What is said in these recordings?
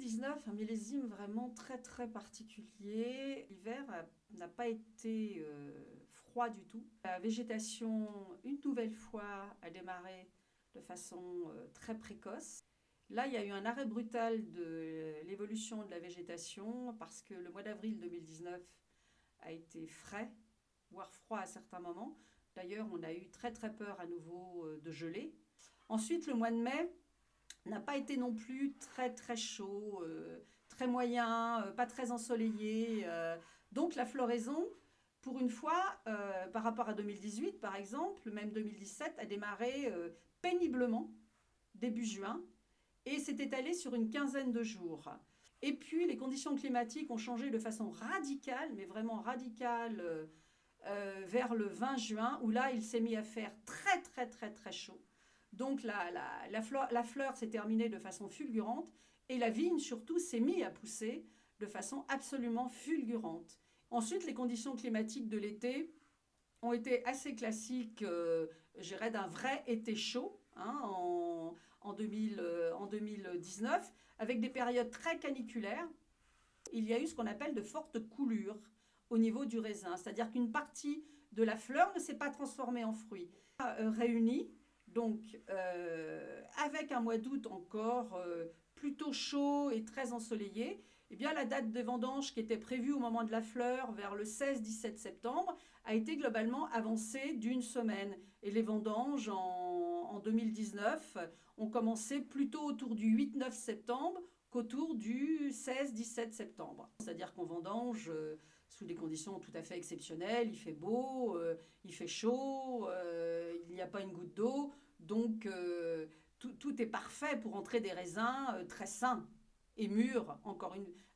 2019, un millésime vraiment très très particulier. L'hiver n'a pas été froid du tout. La végétation, une nouvelle fois, a démarré de façon très précoce. Là, il y a eu un arrêt brutal de l'évolution de la végétation parce que le mois d'avril 2019 a été frais, voire froid à certains moments. D'ailleurs, on a eu très très peur à nouveau de gelée. Ensuite, le mois de mai n'a pas été non plus très très chaud, très moyen, pas très ensoleillé. Donc la floraison, pour une fois, par rapport à 2018 par exemple, même 2017, a démarré péniblement début juin et s'est étalé sur une quinzaine de jours. Et puis les conditions climatiques ont changé de façon radicale, mais vraiment radicale, vers le 20 juin, où là il s'est mis à faire très très très très chaud. Donc la fleur s'est terminée de façon fulgurante et la vigne surtout s'est mise à pousser de façon absolument fulgurante. Ensuite, les conditions climatiques de l'été ont été assez classiques, je dirais, d'un vrai été chaud en 2019, avec des périodes très caniculaires. Il y a eu ce qu'on appelle de fortes coulures au niveau du raisin, c'est-à-dire qu'une partie de la fleur ne s'est pas transformée en fruit. Réunis, donc avec un mois d'août encore plutôt chaud et très ensoleillé, eh bien, la date de vendange qui était prévue au moment de la fleur, vers le 16-17 septembre, a été globalement avancée d'une semaine. Et les vendanges en 2019 ont commencé plutôt autour du 8-9 septembre qu'autour du 16-17 septembre. C'est-à-dire qu'on vendange sous des conditions tout à fait exceptionnelles, il fait beau, il fait chaud, il n'y a pas une goutte d'eau, donc tout est parfait pour entrer des raisins très sains et mûrs.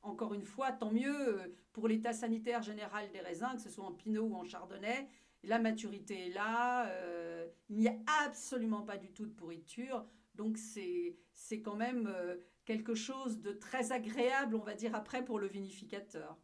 Encore une fois, tant mieux pour l'état sanitaire général des raisins, que ce soit en pinot ou en chardonnay. La maturité est là, il n'y a absolument pas du tout de pourriture, donc c'est quand même quelque chose de très agréable, on va dire, après pour le vinificateur.